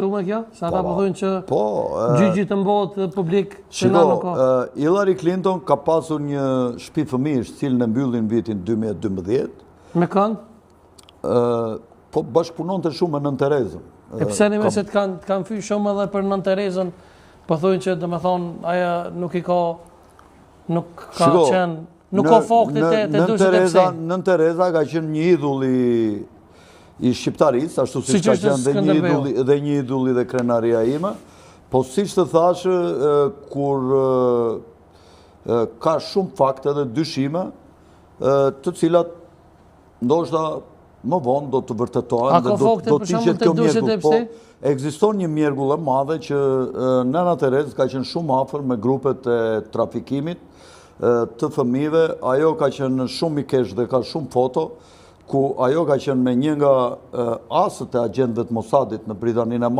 Rume kjo? Sa ata po thonë që gjyqi të mbohet publik që na nuk ka. Hillary Clinton ka pasur një shtëpi fëmijësh, cilën e mbyllin vitin 2012. Me kënd? Po bashkëpunonte shumë me Nën Terezën. E pse në meset kanë fy shumë edhe për Nën Terezën, po thonë që domethënë aja nuk ka qenë, nuk ka fakte të dushit e pse. Nën Tereza ka qenë një idhull i shqiptarisë, ashtu si ka qenë dhe një idulli dhe krenaria ime, po si që të thashë, kur ka shumë fakte dhe dyshime, të cilat ndoshta më vonë do të vërtetohen dhe do të ishet kjo mjergull. Po, ekziston një mjergull e madhe që Nëna Terezë ka qenë shumë afër me grupet e trafikimit të fëmijëve, ajo ka qenë shumë i kesh dhe ka shumë foto, ku ajo ka qenë me një nga asët e agjentëve të Mossadit në Britaninë e Madhe.